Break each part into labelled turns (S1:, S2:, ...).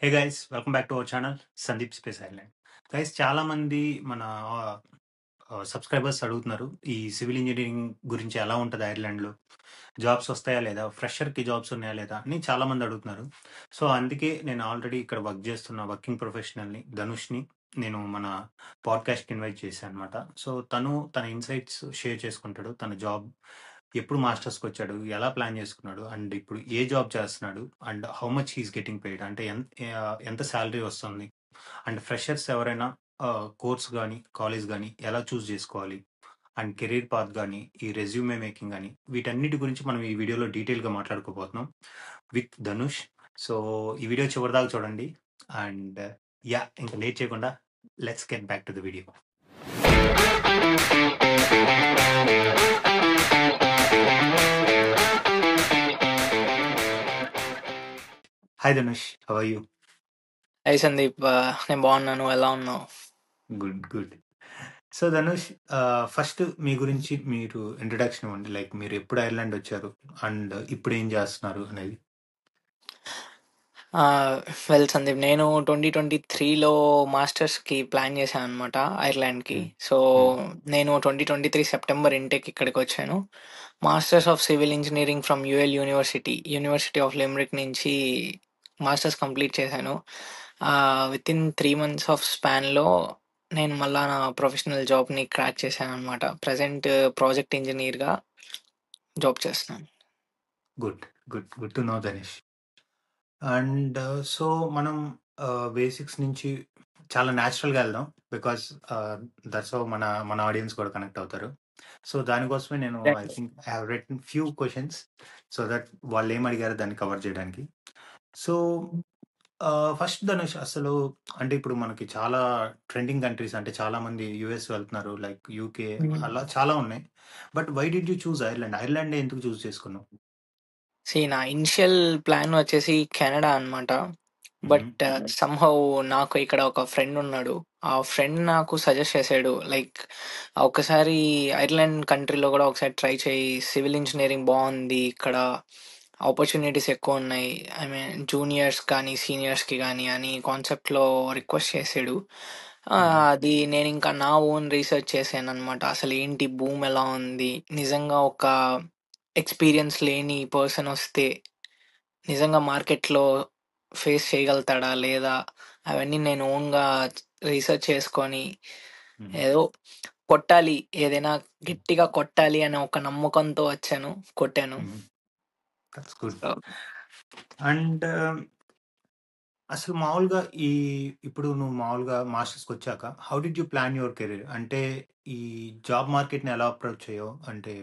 S1: Hey guys welcome back to our channel Sandeep space island. Guys చాలా మంది మన subscribers అడుగుతున్నారు ఈ సివిల్ ఇంజనీరింగ్ గురించి ఎలా ఉంటుంది ఐర్లాండ్లో, జాబ్స్ వస్తాయా లేదా, ఫ్రెషర్కి జాబ్స్ ఉన్నాయా లేదా అని చాలా మంది అడుగుతున్నారు. సో అందుకే నేను ఆల్రెడీ ఇక్కడ వర్క్ చేస్తున్న వర్కింగ్ ప్రొఫెషనల్ని ధనుష్ని నేను మన పాడ్కాస్ట్కి ఇన్వైట్ చేశాను అనమాట. సో తను తన ఇన్సైట్స్ షేర్ చేసుకుంటాడు. తన జాబ్ ఎప్పుడు మాస్టర్స్కి వచ్చాడు, ఎలా ప్లాన్ చేసుకున్నాడు, అండ్ ఇప్పుడు ఏ జాబ్ చేస్తున్నాడు, and how much he's getting paid అంటే ఎంత శాలరీ వస్తుంది, అండ్ ఫ్రెషర్స్ ఎవరైనా కోర్స్ కానీ కాలేజ్ కానీ ఎలా చూస్ చేసుకోవాలి, అండ్ కెరీర్ పాత్ కానీ ఈ రెజ్యూమే మేకింగ్ కానీ వీటన్నిటి గురించి మనం ఈ వీడియోలో డీటెయిల్గా మాట్లాడుకోబోతున్నాం విత్ ధనుష్. సో ఈ వీడియో చివరిదాకా చూడండి. అండ్ యా, ఇంకా లేట్ చేయకుండా let's get back to the video. Hi Dhanush, how are you?
S2: Hi Sandeep, నేను బాగున్నాను. నువ్వు ఎలా ఉన్నావు?
S1: Good good. So Dhanush, first మీ గురించి మీరు ఇంట్రడక్షన్ ఇవ్వండి. లైక్ మీరు ఎప్పుడు ఐర్లాండ్ వచ్చారు అండ్ ఇప్పుడు ఏం చేస్తున్నారు అనేది.
S2: వెల్ సందీప్, నేను 2023లో మాస్టర్స్కి ప్లాన్ చేశాను అనమాట ఐర్లాండ్కి. సో నేను 2023 సెప్టెంబర్ ఇంటేక్ ఇక్కడికి వచ్చాను. Masters of civil engineering from UL university of Limerick నుంచి మాస్టర్స్ కంప్లీట్ చేశాను. విత్ ఇన్ 3 months ఆఫ్ స్పాన్లో నేను మళ్ళా నా ప్రొఫెషనల్ జాబ్ని క్రాక్ చేశాను అనమాట. ప్రజెంట్ ప్రాజెక్ట్ ఇంజనీర్గా జాబ్ చేస్తున్నాను.
S1: Good good good to know Dhanush. And so మనం బేసిక్స్ నుంచి చాలా న్యాచురల్గా వెళ్దాం, బికాస్ దట్స్ హౌ మన మన ఆడియన్స్ కూడా కనెక్ట్ అవుతారు. సో దానికోసమే నేను I think I have written few questions so that వాళ్ళు ఏం అడిగారో దాన్ని కవర్ చేయడానికి. సో ఫస్ట్ ధనుష్, అసలు అంటే ఇప్పుడు మనకి చాలా ట్రెండింగ్ కంట్రీస్ అంటే చాలా మంది యుఎస్ వెళ్తున్నారు, లైక్ యూకే, అలా చాలా ఉన్నాయి. But why did you choose Ireland? Ireland ఎందుకు చూస్ చేసుకున్నావు?
S2: నా ఇనిషియల్ ప్లాన్ వచ్చేసి కెనడా అనమాట. బట్ సమ్‌హౌ నాకు ఇక్కడ ఒక ఫ్రెండ్ ఉన్నాడు. ఆ ఫ్రెండ్ నాకు సజెస్ట్ చేసాడు. లైక్ ఒక్కసారి ఐర్లాండ్ కంట్రీలో కూడా ఒకసారి ట్రై చేయి. సివిల్ ఇంజినీరింగ్ బాగుంది. ఇక్కడ ఆపర్చునిటీస్ ఎక్కువ ఉన్నాయి. ఐ మీన్ జూనియర్స్ కానీ సీనియర్స్కి కానీ అని కాన్సెప్ట్లో రిక్వెస్ట్ చేసాడు. అది నేను ఇంకా నా ఓన్ రీసెర్చ్ చేశాను అనమాట. అసలు ఏంటి, భూమి ఎలా ఉంది, నిజంగా ఒక ఎక్స్పీరియన్స్ లేని పర్సన్ వస్తే నిజంగా మార్కెట్‌లో ఫేస్ చేయగలుగుతాడా? లేదా? అవన్నీ నేను ఓన్‌గా రీసెర్చ్ చేసుకొని, ఏదో కొట్టాలి, ఏదైనా గట్టిగా కొట్టాలి అనే ఒక నమ్మకంతో వచ్చాను. కొట్టాను.
S1: That's good.
S2: సో
S1: అండ్ అసలు మామూలుగా ఇప్పుడు నువ్వు మామూలుగా మాస్టర్స్కి వచ్చాక how did you plan your career? అంటే ఈ జాబ్ మార్కెట్ని ఎలా అప్రోచ్ చేయో, అంటే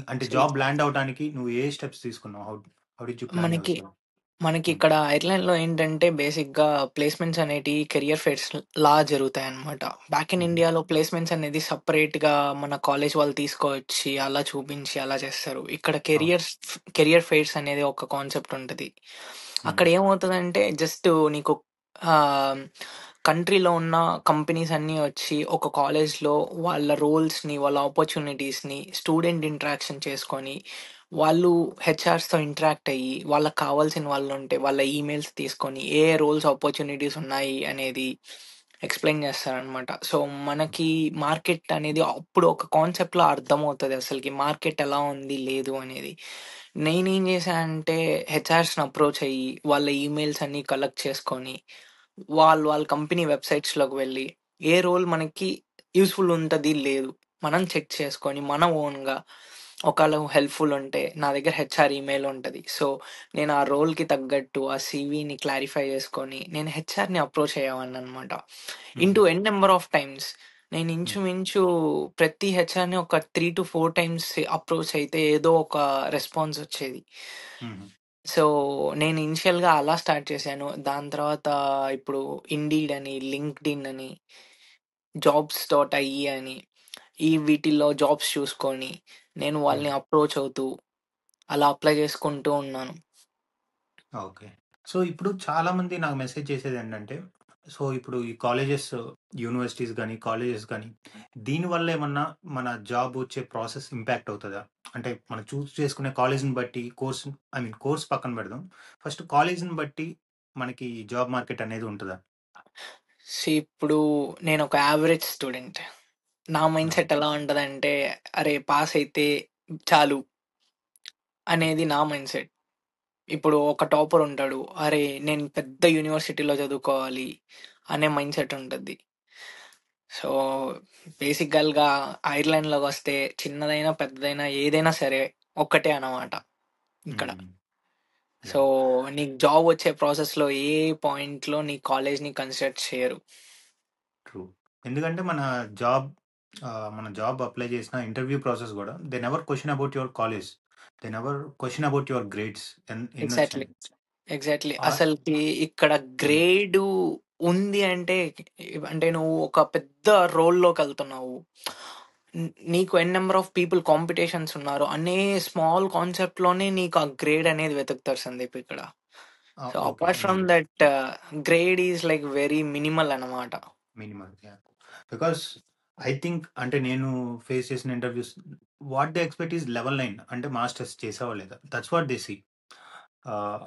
S1: అంటే
S2: సీ
S1: జాబ్ ల్యాండ్ అవడానికి నువ్వు ఏ స్టెప్స్ తీసుకున్నావు? How how did you plan your
S2: మనకి
S1: జాబ్?
S2: మనకి ఇక్కడ ఐర్లాండ్‌లో ఏంటంటే బేసిక్‌గా ప్లేస్‌మెంట్స్ అనేటియి కెరియర్ ఫెయిర్స్‌లా జరుగుతాయన్నమాట. బ్యాక్ ఇన్ ఇండియాలో ప్లేస్‌మెంట్స్ అనేది సెపరేట్‌గా మన కాలేజ్ వాళ్ళు తీసుకొచ్చి అలా చూపించి అలా చేస్తారు. ఇక్కడ కెరియర్ ఫెయిర్స్ అనేది ఒక కాన్సెప్ట్ ఉంటది. అక్కడ ఏమవుతదంటే జస్ట్ నీకు ఆహ్, కంట్రీలో ఉన్న కంపెనీస్ అన్నీ వచ్చి ఒక కాలేజ్‌లో వాళ్ళ రోల్స్‌ని, వాళ్ళ ఆపర్చునిటీస్‌ని స్టూడెంట్ ఇంటరాక్షన్ చేసుకొని, వాళ్ళు హెచ్ఆర్స్‌తో ఇంటరాక్ట్ అయ్యి, వాళ్ళకి కావాల్సిన వాళ్ళుంటే వాళ్ళ ఈమెయిల్స్ తీసుకొని, ఏ ఏ రోల్స్ ఆపర్చునిటీస్ ఉన్నాయి అనేది ఎక్స్‌ప్లెయిన్ చేస్తారనమాట. సో, మనకి మార్కెట్ అనేది అప్పుడు ఒక కాన్సెప్ట్‌లో అర్థమవుతది అసలకి మార్కెట్ ఎలా ఉంది, లేదు అనేది. నేనేం చేశానంటే హెచ్ఆర్స్‌ని అప్రోచ్ అయ్యి, వాళ్ళ ఈమెయిల్స్ అన్నీ కలెక్ట్ చేసుకొని, వాళ్ళ కంపెనీ వెబ్‌సైట్స్‌లోకి వెళ్ళి, ఏ రోల్ మనకి యూజ్‌ఫుల్ ఉంటది, లేదు, మనం చెక్ చేసుకొని మన ఓన్‌గా ఒకవేళ హెల్ప్‌ఫుల్ ఉంటే నా దగ్గర హెచ్ఆర్ ఈమెయిల్ ఉంటది. సో, నేను ఆ రోల్‌కి తగ్గట్టు ఆ సీవీని క్లారిఫై చేసుకొని, నేను హెచ్ఆర్‌ని అప్రోచ్ అయ్యేవాడిననమాట. N number of times. నేను ఇంచుమించు ప్రతి హెచ్ఆర్‌ని ఒక 3-4 టైమ్స్ అప్రోచ్ అయితే ఏదో ఒక రెస్పాన్స్ వచ్చేది. సో, నేను ఇనిషియల్‌గా అలా స్టార్ట్ చేశాను. దాని తర్వాత ఇప్పుడు ఇండీడ్ అని, లింక్డ్ఇన్ అని, జాబ్స్.ie అని వీటిల్లో జాబ్స్ చూసుకొని, నేను వాళ్ళని అప్రోచ్ అవుతూ, అలా అప్లై చేసుకుంటూ ఉన్నాను.
S1: ఓకే. సో, ఇప్పుడు చాలామంది నాకు మెసేజ్ చేసేదేంటంటే, సో, ఇప్పుడు ఈ కాలేజెస్, యూనివర్సిటీస్ గానీ, కాలేజెస్ గానీ, దీనివల్ల ఏమన్నా మన జాబ్ వచ్చే ప్రాసెస్ ఇంపాక్ట్ అవుతదా? అంటే మనం చూజ్ చేసుకునే కాలేజ్‌ని బట్టి, కోర్స్ పక్కన పెడదాం. ఫస్ట్ కాలేజ్‌ని బట్టి మనకి జాబ్ మార్కెట్ అనేది ఉంటదా?
S2: ఇప్పుడు నేనొక యావరేజ్ స్టూడెంట్. నా మైండ్
S1: ఆహా!
S2: సెట్ ఎలా ఉంటదంటే, అరే! పాస్ అయితే చాలు అనేది నా మైండ్ సెట్. ఇప్పుడు ఒక టాపర్ ఉంటాడు. అరే! నేను పెద్ద యూనివర్సిటీలో చదువుకోవాలి అనే మైండ్ సెట్ ఉంటది. సో, బేసికల్‌గా ఐర్లాండ్‌లోకొస్తే చిన్నదైనా, పెద్దదైనా ఏదైనా సరే ఒక్కటే అన్నమాట ఇక్కడ.
S1: హ్మ్.
S2: So,
S1: yeah!
S2: నీకు జాబ్ వచ్చే ప్రాసెస్‌లో ఏ పాయింట్‌లో నీ కాలేజ్‌ని కన్సిడర్ చేయరు.
S1: ట్రూ. ఎందుకంటే మన జాబ్ అప్లై చేసిన ఇంటర్వ్యూ ప్రాసెస్ గూడా they never question about your college. They never question about your grades
S2: exactly.
S1: ఎన్నొచ్చాయని.
S2: ఎగ్జాక్ట్‌లీ.
S1: ఆర్
S2: అసలకి ఇక్కడ
S1: హ్మ్.
S2: గ్రేడు ఉంది అంటే, అంటే నువ్వు ఒక పెద్ద రోల్‌లోకెళ్తున్నావు. నీకు ఎన్ నంబర్ ఆఫ్ పీపుల్ కాంపిటీషన్స్ ఉన్నారు అనే స్మాల్ కాన్సెప్ట్‌లోనే నీకు ఆ గ్రేడ్ అనేది వెతుకుతారు సందీప్ ఇక్కడ. So,
S1: okay.
S2: Apart from that grade is like very minimal అన్నమాట.
S1: Minimal. Yeah! Because I think అంటే నేను ఫేస్ చేసిన interviews what they expect is level 9 అంటే మాస్టర్స్ చేసావా లేదా? That's what they see.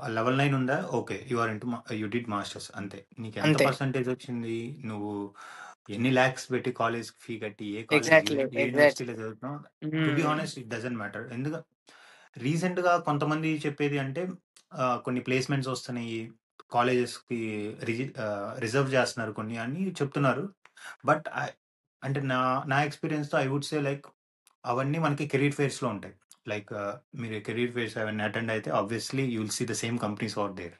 S1: Level 9 ఉందా? ఓకే. యూ డిడ్ మాస్టర్స్ అంతే. నీకెంత
S2: అంతే.
S1: పర్సెంటేజ్ వచ్చింది? నువ్వు ఎన్ని లాక్స్ పెట్టి కాలేజ్ ఫీ కట్టి
S2: ఎగ్జాక్ట్‌లీ.
S1: ఏ
S2: ఎగ్జాక్ట్‌లీ.
S1: యూనివర్సిటీలో చదువుతున్నావు? టు బి
S2: హ్మ్.
S1: Honest it doesn't matter. రీసెంట్‌గా కొంతమంది చెప్పేది అంటే కొన్ని ప్లేస్‌మెంట్స్ వస్తున్నాయి. కాలేజెస్‌కి రిజర్వ్ చేస్తున్నారు కొన్ని అని చెప్తున్నారు. బట్ అంటే నా ఎక్స్‌పీరియన్స్‌తో ఐ వుడ్ సే లైక్ అవన్నీ మనకి కెరీర్ ఫెయిర్స్‌లో ఉంటాయి. లైక్ మీరు కెరీర్ ఫెయిర్స్ అవన్నీ అటెండ్ అయితే obviously you will see the same companies out there.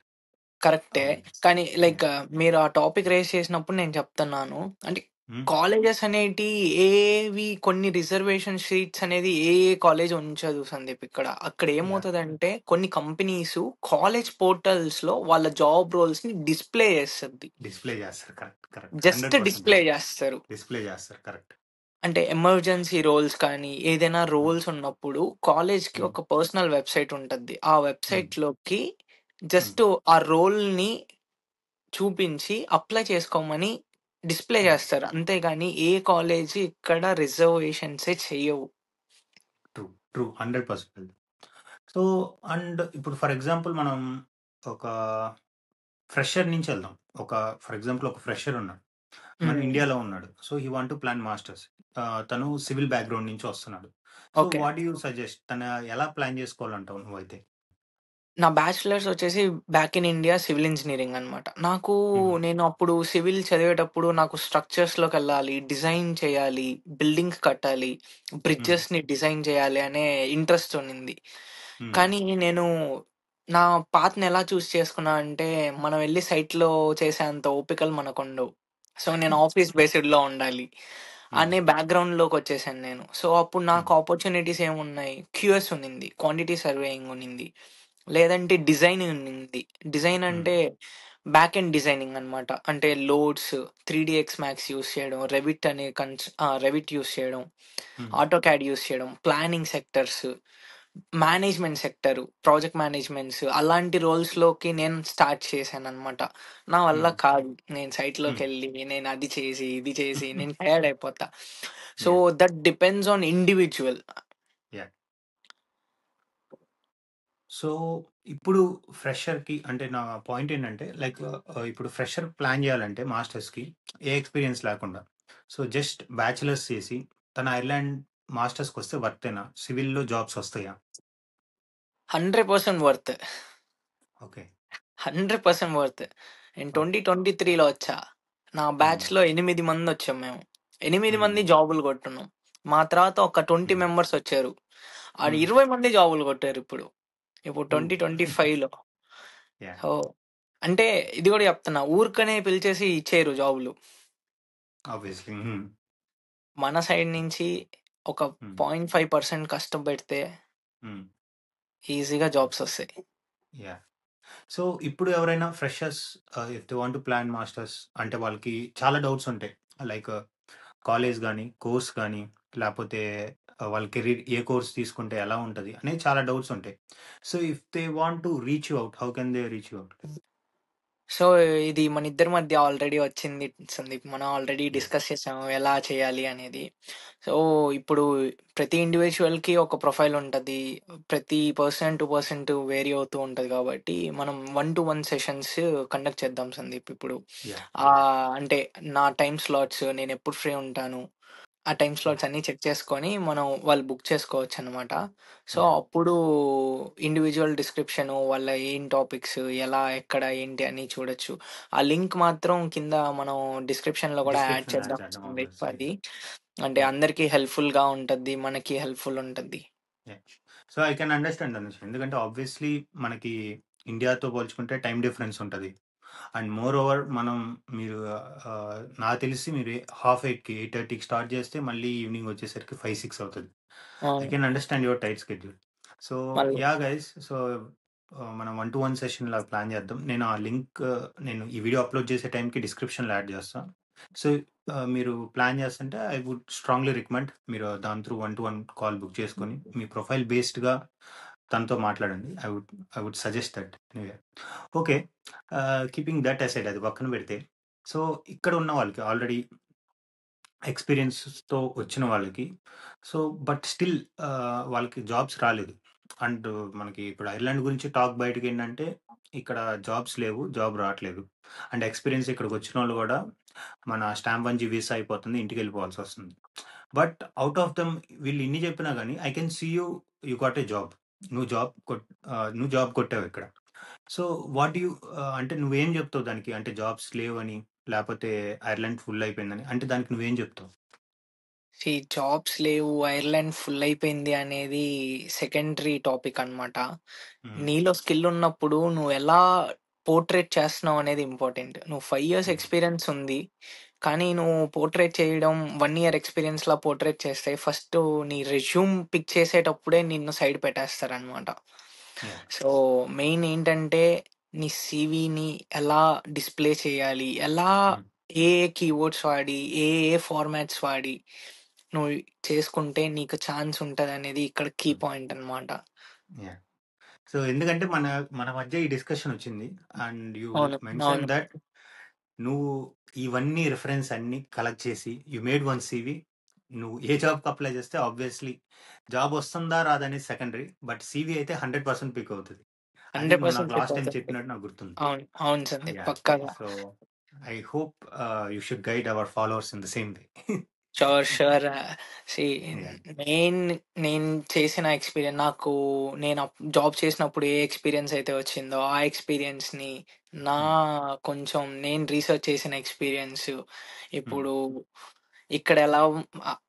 S2: కరెక్టే.
S1: ఆబ్వియస్.
S2: కానీ లైక్
S1: యాహ్!
S2: మీరు ఆ టాపిక్ రైజ్ చేసినప్పుడు నేను చెప్తున్నాను. అంటే
S1: హ్మ్.
S2: కాలేజెస్ అనేటియి ఏవి కొన్ని రిజర్వేషన్ షీట్స్ అనేది ఏ కాలేజ్ ఉంచదు సందీప్ ఇక్కడ. అక్కడ
S1: యాహ్!
S2: ఏమవుతదంటే కొన్ని కంపెనీసు కాలేజ్ పోర్టల్స్‌లో వాళ్ళ జాబ్ రోల్స్‌ని డిస్‌ప్లే చేస్తది.
S1: డిస్‌ప్లే చేస్తారు. Correct. Correct.
S2: Just
S1: 100%
S2: display
S1: right.
S2: చేస్తారు.
S1: డిస్‌ప్లే చేస్తారు. కరెక్ట్.
S2: అంటే ఎమర్జెన్సీ రోల్స్ కానీ, ఏదైనా
S1: హ్మ్.
S2: రోల్స్ ఉన్నప్పుడు కాలేజ్‌కి
S1: హ్మ్.
S2: ఒక పర్సనల్ వెబ్‌సైట్ ఉంటది. ఆ
S1: హ్మ్.
S2: వెబ్‌సైట్‌లోకి
S1: హ్మ్.
S2: జస్ట్ ఆ రోల్‌ని చూపించి అప్లై చేసుకోమని డిస్‌ప్లే
S1: హ్మ్.
S2: చేస్తారు. అంతేగాని ఏ కాలేజీ ఇక్కడ రిజర్వేషన్సే చెయ్యవు.
S1: ట్రూ. ట్రూ. 100%. సో, ఇప్పుడు ఫర్ ఎగ్జాంపుల్ మనం ఒక ఫ్రెషర్ నుంచి వెళ్దాం. ఒక ఫర్ ఎగ్జాంపుల్ ఒక ఫ్రెషర్ ఉన్నాడు. మన
S2: హ్మ్.
S1: ఇండియాలో ఉన్నాడు. So, he want to plan masters. తను సివిల్ బ్యాక్‌గ్రౌండ్ నుంచి వస్తున్నాడు. So,
S2: okay.
S1: What do you suggest? ఎలా ప్లాన్ చేసుకోవాలంటావు నువ్వైతే?
S2: నా బ్యాచిలర్స్ వచ్చేసి back in India civil engineering అనమాట.
S1: హుహు.
S2: నేను అప్పుడు సివిల్ చదివేటప్పుడు నాకు స్ట్రక్చర్స్‌లోకెళ్ళాలి, డిజైన్ చేయాలి, బిల్డింగ్స్ కట్టాలి,
S1: హ్మ్.
S2: బ్రిడ్జెస్‌ని డిజైన్ చేయాలి అనే ఇంట్రెస్ట్ ఉండింది.
S1: హ్మ్.
S2: కానీ నేను నా పాత్‌ని ఎలా చూజ్ చేసుకున్నా అంటే, మనం వెళ్లి సైట్‌లో చేసేంత ఓపికలు మనకుండవు. సో, నేను ఆఫీస్ బేస్డ్‌లో ఉండాలి
S1: హ్మ్.
S2: అనే బ్యాక్‌గ్రౌండ్‌లోకొచ్చేసాను నేను. సో, అప్పుడు నాకు
S1: హ్మ్.
S2: ఆపర్చునిటీస్ ఏమున్నాయి? క్యూఎస్ ఉన్నింది. క్వాంటిటీ సర్వేయింగ్ ఉన్నింది. లేదంటే డిజైనింగ్ ఉన్నింది. డిజైన్
S1: హ్మ్.
S2: అంటే బ్యాక్ ఎండ్ డిజైనింగ్ అనమాట. అంటే లోడ్స్, 3డీఎక్స్ మ్యాక్స్ యూజ్ చేయడం, రెవిట్ యూజ్ చేయడం,
S1: హ్మ్.
S2: ఆటోకాడ్ యూజ్ చేయడం, planning sectors, management sector, project managements అలాంటి రోల్స్‌లోకి నేను స్టార్ట్ చేశాననమాట. నా వల్ల
S1: హ్మ్.
S2: కాదు. నేను
S1: హ్మ్.
S2: సైట్‌లోకెళ్ళి నేను అది చేసి, ఇది చేసి నేను టయర్డ్ అయిపోతా. So,
S1: yeah!
S2: That depends on individual.
S1: Yeah! So, ఇప్పుడు ఫ్రెషర్‌కి అంటే నా పాయింట్ ఏంటంటే లైక్ ఇప్పుడు ఫ్రెషర్ ప్లాన్ చేయాలంటే మాస్టర్స్‌కి ఏ ఎక్స్‌పీరియన్స్ లేకుండా. సో, జస్ట్ బ్యాచిలర్స్ చేసి తన ఐర్లాండ్ మాస్టర్స్‌కొస్తే వర్తేనా? సివిల్‌లో జాబ్స్ వస్తాయా?
S2: 100% వర్త్.
S1: ఓకే.
S2: 100% వర్త్. నేను
S1: ఓకే.
S2: 2023లో వచ్చా. నా
S1: హ్మ్.
S2: బ్యాచ్‌లో 8 మందొచ్చాం మేము. 8
S1: హ్మ్.
S2: మంది జాబులు కొట్టున్నాం. మా తర్వాత ఒక 20
S1: హ్మ్.
S2: మెంబర్స్ వచ్చారు. ఆడ
S1: హ్మ్.
S2: 20 మంది జాబులు కొట్టారిప్పుడు. ఇప్పుడు
S1: ఓహ్!
S2: 2025లో.
S1: యాహ్!
S2: సో, అంటే ఇది గూడా చెప్తున్నా. ఊరికనే పిలిచేసి ఇచ్చేయరు జాబులు.
S1: ఆబ్వియస్లీ. హ్మ్.
S2: మన సైడ్ నుంచి ఒక
S1: హ్మ్.
S2: 0.5% కష్టం పెడితే
S1: హ్మ్.
S2: ఈజీగా జాబ్స్ ఒస్తాయి.
S1: యాహ్! సో, ఇప్పుడు ఎవరైనా freshers if they want to plan masters అంటే వాళ్ళకి చాలా డౌట్స్ ఉంటాయి. లైక్ కాలేజ్ గాని, కోర్స్ గాని, లేపోతే వాళ్ళ కెరీర్ ఏ కోర్స్ తీసుకుంటే ఎలా ఉంటది అనేది చాలా డౌట్స్ ఉంటాయి. So, if they want to reach you out, how can they reach you out?
S2: So, ఇది మనిద్దరి మధ్య ఆల్రెడీ వచ్చింది సందీప్. మనం ఆల్రెడీ
S1: యాహ్!
S2: డిస్కస్ చేసాము ఎలా చేయాలి అనేది. సో, ఇప్పుడు ప్రతి ఇండివిడ్యువల్‌కి ఒక ప్రొఫైల్ ఉంటది. ప్రతి పర్సన్ టు పర్సన్ వేరీ అవుతూ ఉంటది కాబట్టి, మనం 1-to-1 సెషన్స్ కండక్ట్ చేద్దాం సందీప్ ఇప్పుడు.
S1: యాహ్!
S2: అంటే నా టైమ్ స్లాట్స్ నేనెప్పుడు ఫ్రీ ఉంటాను. ఆ టైమ్
S1: యాహ్!
S2: స్లాట్స్ అన్నీ చెక్ చేసుకొని, మనం వాళ్ళు బుక్ చేసుకోవచ్చనమాట. So,
S1: yeah!
S2: అప్పుడు ఇండివిడ్యువల్ డిస్క్రిప్షను, వాళ్ళ ఏం టాపిక్స్, ఎలా, ఎక్కడ, ఏంటి అని చూడొచ్చు. ఆ లింక్ మాత్రం కింద మనం డిస్క్రిప్షన్‌లో గూడా యాడ్
S1: డిస్క్రిప్షన్‌లో యాడ్
S2: చేద్దాం
S1: చేద్దాం
S2: సందీప్
S1: ఆబ్వియస్‌లీ.
S2: అది. అంటే
S1: యాహ్!
S2: అందరికీ హెల్ప్‌ఫుల్‌గా ఉంటది. మనకి హెల్ప్‌ఫుల్ ఉంటది.
S1: Yeah! So, I can understand Dhanush. ఎందుకంటే ఆబ్వియస్‌లీ మనకి ఇండియాతో పోల్చుకుంటే టైమ్ డిఫరెన్స్ ఉంటది. అండ్ మోర్ ఓవర్ మీరు నాకు తెలిసి మీరు 8:30కి 8:30కి స్టార్ట్ చేస్తే మళ్ళీ ఈవినింగ్ వచ్చేసరికి 5, 6 అవుతది. ఐ
S2: అవును.
S1: Can understand your tight schedule. So,
S2: మళ్ళీ
S1: యాహ్! గైస్. సో, మనం 1-to-1 సెషన్ లాగా ప్లాన్ చేద్దాం. నేను ఆ లింక్ నేను ఈ వీడియో అప్‌లోడ్ చేసే టైంకి డిస్క్రిప్షన్‌లో యాడ్ చేస్తా. సో, మీరు ప్లాన్ చేస్తుంటే ఐ వుడ్ స్ట్రాంగ్లీ రికమెండ్ మీరు దాని త్రూ 1-to-1 కాల్ బుక్ చేసుకొని మీ ప్రొఫైల్ బేస్డ్‌గా తనతో మాట్లాడండి. I would suggest that anyway. Okay. Keeping that aside అది పక్కన పెడితే, సో, ఇక్కడ ఉన్న వాళ్ళకి ఆల్రెడీ ఎక్స్‌పీరియన్స్‌తో వచ్చిన వాళ్ళకి, సో, బట్ స్టిల్ వాళ్ళకి జాబ్స్ రాలేదు. అండ్ మనకి ఇప్పుడు ఐర్లాండ్ గురించి టాక్ బయటకేంటంటే, ఇక్కడ జాబ్స్ లేవు, జాబ్ రాట్లేదు. అండ్ ఎక్స్‌పీరియన్స్ ఇక్కడికొచ్చినోళ్ళు గూడా మన స్టాంప్ 1G వీసా అయిపోతుంది, ఇంటికెళ్ళిపోవాల్సొస్తుంది. బట్ ఔట్ ఆఫ్ దెమ్ వీళ్ళు ఇన్ని చెప్పినా గాని, I can see you got a job. నువ్వు జాబ్ కొట్టావిక్కడ. సో, వాట్ యూ అంటే నువ్వేం జెప్తావు దానికి? అంటే జాబ్స్ లేవని, లేపోతే ఐర్లాండ్ ఫుల్ అయిపోయిందని. అంటే దానికి నువ్వేం జెప్తావు?
S2: జాబ్స్ లేవు, ఐర్లాండ్ ఫుల్ అయిపోయింది అనేది సెకండరీ టాపిక్ అనమాట.
S1: హ్మ్.
S2: నీలో స్కిల్ ఉన్నప్పుడు నువ్వెలా పోర్ట్రేట్ చేస్తున్నావు అనేది ఇంపార్టెంట్. నువ్వు 5 ఇయర్స్
S1: హ్మ్.
S2: ఎక్స్‌పీరియన్స్ ఉంది. కానీ నువ్వు పోర్ట్రేట్ చేయడం 1 ఇయర్ ఎక్స్‌పీరియన్స్‌లా పోర్ట్రేట్ చేస్తే ఫస్టు నీ రెజ్యూమ్ పిక్ చేసేటప్పుడే నిన్ను సైడ్ పెట్టేస్తారనమాట.
S1: యాహ్!
S2: సో, మెయిన్ ఏంటంటే నీ సీవీని ఎలా డిస్‌ప్లే చేయాలి? ఎలా
S1: హ్మ్.
S2: ఏ ఏ కీవర్డ్స్ వాడి, ఏ ఏ ఫార్మాట్స్ వాడి నువ్వు చేసుకుంటే నీకు ఛాన్స్ ఉంటదనేది ఇక్కడ కీ
S1: హ్మ్.
S2: పాయింట్ అనమాట.
S1: యాహ్! సో, ఎందుకంటే మన మన మధ్య ఈ డిస్కషన్ వచ్చింది. అండ్ యూ
S2: అవును.
S1: మెన్షన్
S2: అవును.
S1: దట్ నువ్వు ఇవన్నీ రిఫరెన్స్ అన్నీ కలెక్ట్ చేసి యూ మేడ్ వన్ సీవీ. నువ్వు ఏ జాబ్‌కి అప్లై చేస్తే ఆబ్వియస్‌లీ జాబ్ వస్తుందా? రాదా? అనేది సెకండరీ. బట్ సీవీ అయితే 100% పిక్ అవుతది. అది నువ్వు
S2: 100%
S1: నాకు
S2: క్లిక్
S1: లాస్ట్ టైమ్
S2: అవుతుంది.
S1: చెప్పినట్టు నాకు గుర్తుంది.
S2: అవును. అవును సందీప్.
S1: యాహ్!
S2: పక్కాగా.
S1: So, I hope you should guide our followers in the same way.
S2: Sure. Sure. See
S1: yeah!
S2: Main నేను చేసిన నాకు నేను జాబ్ చేసినప్పుడు ఏ ఎక్స్‌పీరియన్స్ అయితే వచ్చిందో, ఆ ఎక్స్‌పీరియన్స్‌ని నా
S1: హ్మ్.
S2: కొంచెం నేను రీసెర్చ్ చేసిన ఎక్స్‌పీరియన్స్
S1: హ్మ్.
S2: ఇప్పుడు ఇక్కడ ఎలా ఆహ్,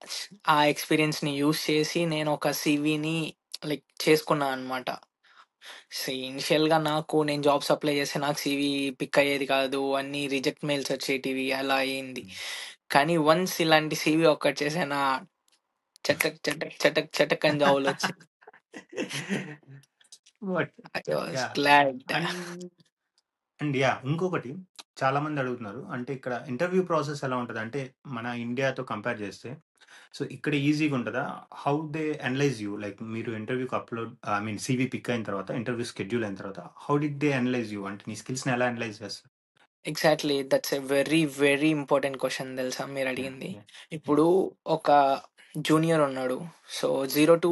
S2: ఆ ఎక్స్‌పీరియన్స్‌ని యూజ్ చేసి నేను ఒక సీవీని లైక్ చేసుకున్నా అనమాట. ఇనిషియల్‌గా నేను జాబ్స్ అప్లై చేస్తే నాకు సీవీ పిక్ అయ్యేది కాదు. అన్నీ రిజెక్ట్ మెయిల్స్ వచ్చేటివి. అలా అయింది.
S1: హ్మ్.
S2: కానీ వన్స్ ఇలాంటి సీవీ ఒక్కటి చేశానా చటక్ చటక్ చటక్ చటక్ అని జాబులొచ్చాయి.
S1: But
S2: I was
S1: yeah!
S2: Glad.
S1: And yeah! ఇంకొకటి చాలామంది అడుగుతున్నారు. అంటే ఇక్కడ ఇంటర్వ్యూ ప్రాసెస్ ఎలా ఉంటది? అంటే మన ఇండియాతో కంపేర్ చేస్తే సో, ఇక్కడ ఈజీగా ఉంటదా? How they analyse you? Like మీరు ఇంటర్వ్యూకి ఐ మీన్ సీవీ పిక్ అయిన తర్వాత, ఇంటర్వ్యూ షెడ్యూల్ అయిన తర్వాత how did they analyse you? అంటే నీ స్కిల్స్‌ని ఎలా అనలైజ్ చేస్తారు?
S2: Exactly. That's a very, very important question తెలుసా
S1: యాహ్!
S2: మీరడిగింది.
S1: యాహ్! యాహ్!
S2: ఇప్పుడు ఒక జూనియర్ ఉన్నాడు. సో, 0-1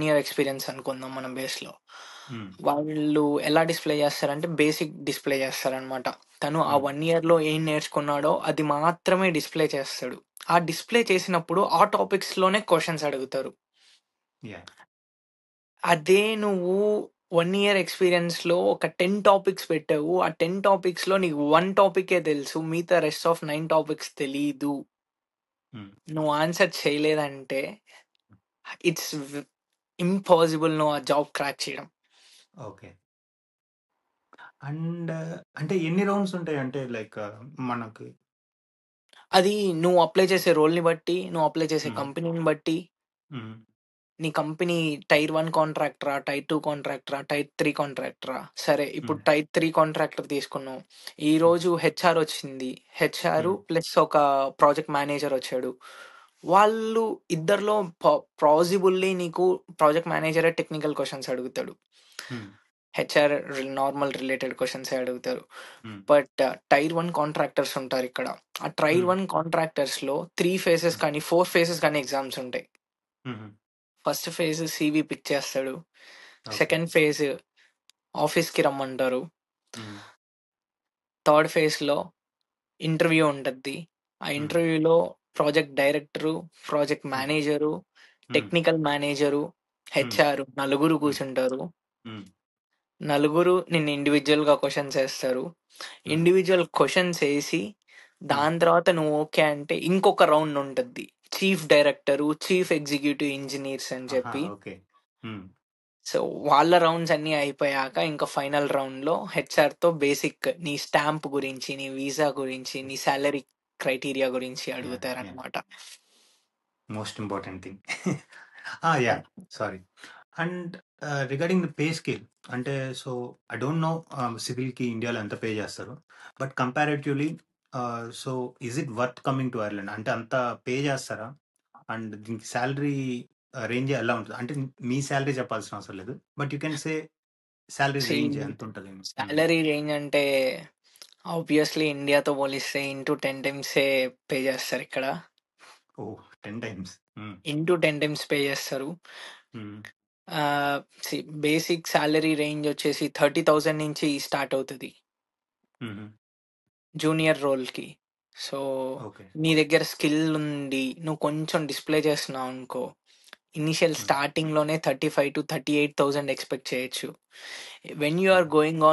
S2: ఇయర్ ఎక్స్‌పీరియన్స్ అనుకుందాం మనం బేస్‌లో.
S1: హ్మ్.
S2: వాళ్ళు ఎలా డిస్‌ప్లే చేస్తారంటే బేసిక్ డిస్‌ప్లే చేస్తారనమాట. తను ఆ
S1: హ్మ్.
S2: 1 ఇయర్‌లో ఏం నేర్చుకున్నాడో అది మాత్రమే డిస్‌ప్లే చేస్తాడు. ఆ డిస్‌ప్లే చేసినప్పుడు ఆ టాపిక్స్‌లోనే క్వెషన్స్ అడుగుతారు.
S1: యాహ్!
S2: అదే నువ్వు 1 ఇయర్ ఎక్స్‌పీరియన్స్‌లో ఒక 10 టాపిక్స్ పెట్టావు. ఆ 10 టాపిక్స్‌లో నీకు 1 టాపికే తెలుసు. మిగతా రెస్ట్ ఆఫ్ 9 టాపిక్స్ తెలీదు.
S1: హ్మ్.
S2: నువ్వు ఆన్సర్ చేయలేదంటే ఇట్స్ ఇంపాసిబుల్ నువ్వు ఆ జాబ్ క్రాక్ చేయడం.
S1: ఓకే. అండ్ అంటే ఎన్ని రౌండ్స్ ఉంటాయి? అంటే లైక్ మనకి
S2: అది నువ్వు అప్లై చేసే రోల్‌ని బట్టి, నువ్వు అప్లై చేసే
S1: హ్మ్.
S2: కంపెనీని బట్టి,
S1: హ్మ్.
S2: నీ కంపెనీ టైర్ 1 కాంట్రాక్టరా? టైర్ 2 కాంట్రాక్టరా? టైర్ 3 కాంట్రాక్టరా? సరే ఇప్పుడు
S1: హ్మ్.
S2: టైర్ 3 కాంట్రాక్టర్ తీసుకున్నావు.
S1: హ్మ్.
S2: ఈరోజు హెచ్ఆర్ వచ్చింది. హెచ్ఆర్
S1: హ్మ్.
S2: ప్లస్ ఒక ప్రాజెక్ట్ మేనేజర్ వచ్చాడు. వాళ్ళు ఇద్దరిలో పాజిబుల్లీ నీకు ప్రాజెక్ట్ మేనేజరే టెక్నికల్ క్వెషన్స్ అడుగుతాడు.
S1: హ్మ్.
S2: హెచ్ఆర్ నార్మల్ రిలేటెడ్ క్వశ్చన్సే అడుగుతారు.
S1: హ్మ్.
S2: బట్ టైర్ 1 కాంట్రాక్టర్స్ ఉంటారు ఇక్కడ. ఆ టైర్
S1: హ్మ్.
S2: 1 కాంట్రాక్టర్స్‌లో 3 ఫేజెస్
S1: హ్మ్.
S2: కానీ, 4 ఫేజెస్ కానీ ఎగ్జామ్స్ ఉంటాయి.
S1: హుహు.
S2: ఫస్ట్ ఫేజ్ సీవీ పిక్ చేస్తాడు.
S1: ఓకే.
S2: సెకండ్ ఫేజ్ ఆఫీస్‌కి రమ్మంటారు.
S1: హ్మ్.
S2: థర్డ్ ఫేజ్‌లో ఇంటర్వ్యూ ఉంటది. ఆ
S1: హ్మ్.
S2: ఇంటర్వ్యూలో ప్రాజెక్ట్ డైరెక్టరు, ప్రాజెక్ట్
S1: హ్మ్.
S2: మేనేజరు,
S1: హ్మ్.
S2: టెక్నికల్ మేనేజరు,
S1: హ్మ్.
S2: హెచ్ఆర్ నలుగురు
S1: హ్మ్.
S2: కూర్చుంటారు.
S1: హ్మ్.
S2: నలుగురు నిన్ను ఇండివిడ్యువల్‌గా క్వెషన్స్ ఏస్తారు.
S1: హ్మ్.
S2: ఇండివిడ్యువల్ క్వెషన్స్ ఏసి,
S1: హ్మ్.
S2: దాని తర్వాత నువ్వు ఓకే అంటే ఇంకొక రౌండ్ ఉంటది. Chief director, chief executive engineers అని
S1: ఆహా!
S2: చెప్పి.
S1: ఓకే. హ్మ్.
S2: సో, వాళ్ళ రౌండ్స్ అన్నీ అయిపోయాక ఇంకా ఫైనల్ రౌండ్‌లో హెచ్ఆర్‌తో బేసిక్ నీ స్టాంప్ గురించి, నీ వీసా గురించి, నీ సాలరీ క్రైటీరియా గురించి
S1: యాహ్! యాహ్!
S2: అడుగుతారనమాట.
S1: Most important thing. Yeah! Sorry. And regarding the pay scale అంటే సో, ఐ డోంట్ నో సివిల్‌కి ఇండియాలో ఎంత పే చేస్తారు. But comparatively so, is it worth coming to Ireland? అంటే అంత పే చేస్తారా? అండ్ దీనికి సాలరీ రేంజ్ ఎలా ఉంటది? అంటే మీ సాలరీ చెప్పాల్సిన అవసరం లేదు. But you can say salary
S2: see
S1: range ఎంతుంటదని? హ్మ్.
S2: సాలరీ రేంజ్ అంటే ఆబ్వియస్‌లీ ఇండియాతో పోలిస్తే ఇంటూ 10 టైమ్సే పే చేస్తారిక్కడ.
S1: Oh! 10 times. Hmm.
S2: Into 10 times pay చేస్తారు.
S1: Hmm.
S2: See basic salary range వచ్చేసి 30,000 నుంచి స్టార్ట్ అవుతది.
S1: హుహు.
S2: జూనియర్ రోల్‌కి. So,
S1: okay.
S2: నీ దగ్గర స్కిల్ ఉండి, నువ్వు కొంచెం డిస్‌ప్లే చేస్తున్నావనుకో, ఇనీషియల్
S1: హ్మ్.
S2: స్టార్టింగ్‌లోనే 35,000-38,000 ఎక్స్‌పెక్ట్ చేయొచ్చు. When you are
S1: hmm.
S2: Going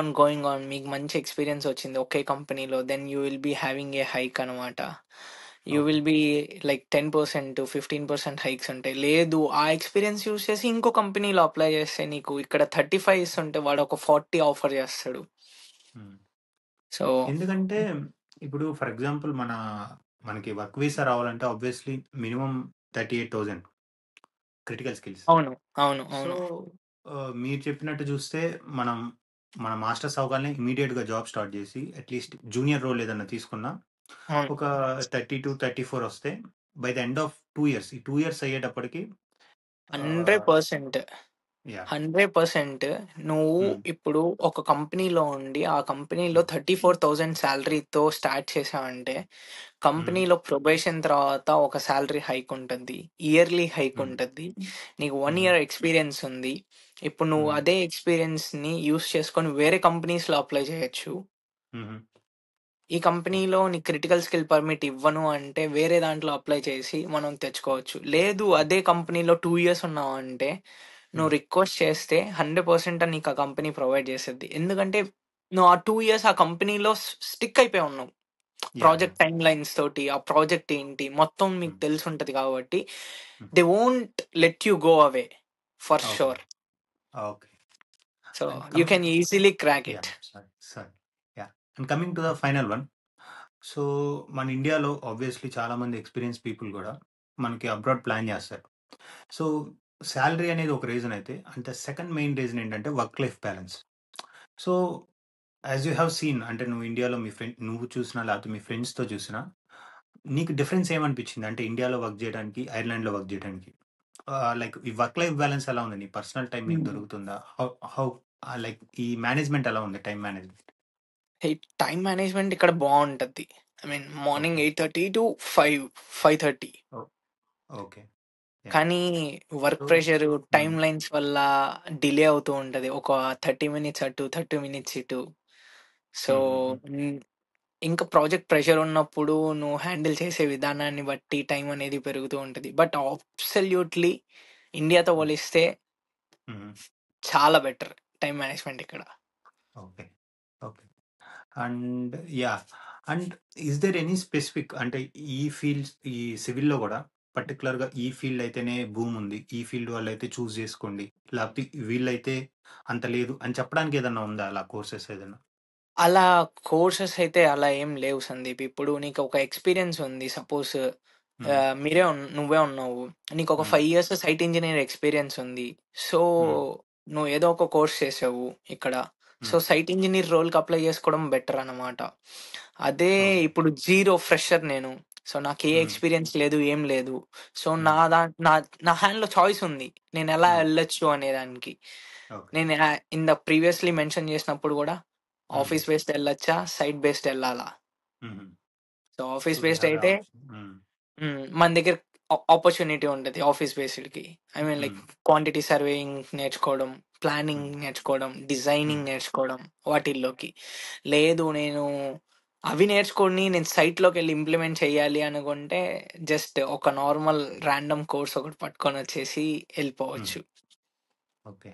S2: on మీకు మంచి ఎక్స్‌పీరియన్స్ వచ్చింది ఒకే కంపెనీలో, then you will be having a hike అనమాట. You
S1: okay.
S2: Will be like 10%, 15% hikes ఉంటాయి. లేదు ఆ ఎక్స్‌పీరియన్స్ యూజ్ చేసి ఇంకో కంపెనీలో అప్లై చేస్తే నీకు ఇక్కడ 35 ఇస్తుంటే వాడు ఒక 40 ఆఫర్ చేస్తాడు.
S1: హ్మ్.
S2: సో
S1: ఎందుకంటే ఇప్పుడు ఫర్ ఎగ్జాంపుల్ మనకి వర్క్ వీసా రావాలంటే ఆబ్వియస్లీ మినిమమ్ 38,000 క్రిటికల్ స్కిల్స్.
S2: అవును. అవును.
S1: సో,
S2: అవును.
S1: మీరు చెప్పినట్టు చూస్తే మనం మన మాస్టర్స్ అవ్వగానే ఇమ్మీడియేట్‌గా జాబ్ స్టార్ట్ చేసి అట్‌లీస్ట్ జూనియర్ రోల్ ఏదన్నా తీసుకున్నా
S2: అవును.
S1: ఒక 32, 34 వస్తే by the end of 2 years ఈ 2 ఇయర్స్ అయ్యేటప్పటికి ఆహ్,
S2: 100%.
S1: యాహ్!
S2: 100% నువ్వు
S1: హ్మ్.
S2: ఇప్పుడు ఒక కంపెనీలో ఉండి, ఆ కంపెనీలో
S1: హ్మ్.
S2: 34,000 సాలరీతో స్టార్ట్ చేశావంటే,
S1: హ్మ్.
S2: కంపెనీలో ప్రొబేషన్ తర్వాత ఒక సాలరీ హైక్ ఉంటది. ఇయర్లీ హైక్
S1: హ్మ్.
S2: ఉంటది. నీకు 1
S1: హుహు.
S2: ఇయర్ ఎక్స్‌పీరియన్స్ ఉంది. ఇప్పుడు నువ్వు
S1: హ్మ్.
S2: అదే ఎక్స్‌పీరియన్స్‌ని యూజ్ చేసుకొని వేరే కంపెనీస్‌లో అప్లై చేయొచ్చు.
S1: హుహు.
S2: ఈ కంపెనీలో నీకు క్రిటికల్ స్కిల్ పర్మిట్ ఇవ్వను అంటే వేరే దాంట్లో అప్లై చేసి మనం తెచ్చుకోవచ్చు. లేదు
S1: హ్మ్.
S2: అదే కంపెనీలో 2 ఇయర్స్ ఉన్నావంటే నువ్వు
S1: హ్మ్.
S2: రిక్వెస్ట్ చేస్తే 100% నీకు ఆ కంపెనీ ప్రొవైడ్ చేసిద్ది. ఎందుకంటే నువ్వు ఆ 2 ఇయర్స్ ఆ కంపెనీలో స్టిక్ అయిపోయి ఉన్నావు.
S1: యాహ్! యాహ్!
S2: ప్రాజెక్ట్ టైమ్‌లైన్స్ తోటి, ఆ ప్రాజెక్ట్ ఏంటి మొత్తం మీకు
S1: హ్మ్.
S2: తెలిసుంటది కాబట్టి
S1: hmm.
S2: They won't let you go away for
S1: okay.
S2: Sure.
S1: Okay.
S2: So
S1: and
S2: you can easily crack it.
S1: Yeah! Sorry. Sorry. Yeah! And coming to the final one. So, మన ఇండియాలో ఆబ్వియస్‌లీ చాలామంది experience people గూడా మనకి abroad plan జేస్తారు. So, salary అనేది ఒక reason అయితే, అంటే సెకండ్ మెయిన్ రీజన్ ఏంటంటే work life balance. So, as you have seen అంటే నువ్వు ఇండియాలో మీ నువ్వు చూసినా లేకపోతే మీ ఫ్రెండ్స్‌తో చూసినా, నీకు డిఫరెన్స్ ఏమనిపించింది? అంటే ఇండియాలో వర్క్ జేయడానికి, ఐర్లాండ్‌లో వర్క్ జేయడానికి? లైక్ ఈ వర్క్ లైఫ్ బ్యాలన్స్ ఎలా ఉంది? నీ పర్సనల్ టైమ్ నీకు
S2: హ్మ్.
S1: దొరుకుతుందా? హౌ హౌ లైక్ ఈ మేనేజ్‌మెంట్ ఎలా ఉంది? Time management?
S2: ఈ టైమ్ మేనేజ్‌మెంట్ ఇక్కడ బావుంటది. I mean
S1: okay.
S2: Morning 8:30 to 5:30.
S1: Oh! Okay. Yeah!
S2: కానీ వర్క్
S1: సో
S2: ప్రెషర్,
S1: హ్మ్.
S2: టైమ్ లైన్స్ వల్ల డిలే అవుతూ ఉంటది. ఒక 30 మినిట్స్ అటు, 30 మినిట్స్ ఇటు. సో,
S1: హుహుహు.
S2: హ్మ్. ఇంకా ప్రాజెక్ట్ ప్రెషర్ ఉన్నప్పుడు నువ్వు హ్యాండిల్ చేసే విధానాన్ని బట్టి టైం అనేది పెరుగుతూ ఉంటది. బట్ అబ్సల్యూట్‌లీ ఇండియాతో
S1: హ్మ్.
S2: పోలిస్తే
S1: హుహు.
S2: చాలా బెటర్ టైమ్ మేనేజ్‌మెంట్ ఇక్కడ.
S1: Okay. Okay. And yeah! And is there any specific అంటే ఈ ఫీల్డ్స్ ఈ సివిల్‌లో గూడా పర్టిక్యులర్‌గా ఈ ఫీల్డ్ అయితేనే బూమ్ ఉంది. ఈ ఫీల్డ్ వాళ్ళైతే చూజ్ జేసుకోండి. లేకపోతే వీళ్ళైతే అంత లేదు అని చెప్పడానికి ఏదన్నా ఉందా అలా కోర్సెస్ ఏదన్నా?
S2: అలా కోర్సెస్ అయితే అలా ఏం లేవు సందీప్. ఇప్పుడు నీకొక ఎక్స్‌పీరియన్స్ ఉంది. సపోజ్
S1: హ్మ్.
S2: నువ్వే ఉన్నావు. నీకొక
S1: హ్మ్.
S2: 5 ఇయర్స్ సైట్ ఇంజినీర్ ఎక్స్‌పీరియన్స్ ఉంది. సో,
S1: హ్మ్.
S2: నువ్వు ఏదో ఒక కోర్స్ చేసావు ఇక్కడ. సో,
S1: హ్మ్.
S2: సైట్ ఇంజినీర్ రోల్‌కి అప్లై చేసుకోవడం బెటర్ అనమాట. అదే
S1: ఓకే.
S2: ఇప్పుడు జీరో ఫ్రెషర్ నేను. సో, నాకు ఏ
S1: హ్మ్.
S2: ఎక్స్‌పీరియన్స్ లేదు, ఏం లేదు. సో,
S1: హ్మ్.
S2: నా హ్యాండ్‌లో చాయిస్ ఉంది. నేనెలా
S1: హ్మ్.
S2: ఎళ్ళొచ్చు అనేదానికి.
S1: ఓకే.
S2: నేను ఇన్ ద ప్రీవియస్లీ మెన్షన్ చేసినప్పుడు కూడా
S1: హ్మ్.
S2: ఆఫీస్ బేస్డ్ వెళ్ళొచ్చా, సైట్ బేస్డ్ వెళ్ళాలా.
S1: హుహు.
S2: So
S1: so,
S2: office
S1: we
S2: based
S1: have a
S2: అయితే
S1: ఆప్షన్. హ్మ్.
S2: మన దగ్గర ఆపర్చునిటీ ఉంటది ఆఫీస్ బేస్డ్‌కి. ఐ మీన్ లైక్
S1: హ్మ్.
S2: క్వాంటిటీ సర్వేయింగ్ నేర్చుకోవడం, ప్లానింగ్
S1: హ్మ్.
S2: నేర్చుకోవడం,
S1: హ్మ్.
S2: డిజైనింగ్ నేర్చుకోవడం వాటిల్లోకి. లేదు నేను అవి నేర్చుకొని నేను సైట్‌లోకెళ్ళి ఇంప్లిమెంట్ చేయాలి అనుకుంటే జస్ట్ ఒక నార్మల్ రాండమ్ కోర్స్ ఒకటి పట్టుకొనొచ్చేసి
S1: హ్మ్.
S2: ఎళ్ళిపోవచ్చు.
S1: Okay.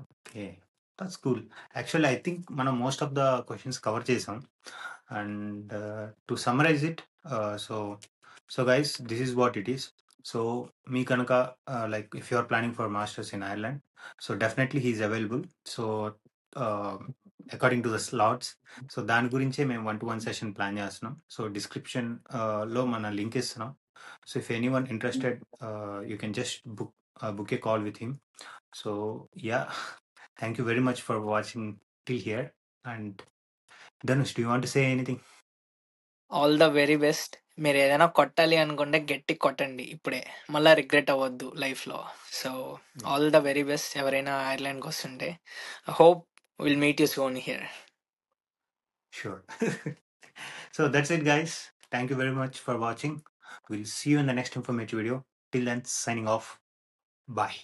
S1: Okay. That's cool. Actually I think మనం most of the questions cover చేసాం. And to summarize it, so guys, this is what it is. So మీ కనుక like if you are planning for masters in Ireland, so definitely he is available. So according to the slots, so దాని గురించే మేము 1-to-1 session plan చేస్తున్నాం. So description లో మన link ఇస్తున్నాం. So if any one interested, you can just book A call with him. So yeah, thank you very much for watching till here. And Dhanush, do you want to say anything?
S2: All the very best. మీరేదైనా కొట్టాలి అనుకుంటే గట్టిగా కొట్టండి ఇప్పుడే. మళ్ళా regret అవ్వద్దు లైఫ్‌లో. So,
S1: Yeah,
S2: all the very best ఎవరైనా ఐర్లాండ్‌కొస్తుంటే. Hope will meet you soon here.
S1: sure. So that's it, guys. Thank you very much for watching. We'll see you in the next informative video. Till then, signing off. Bye.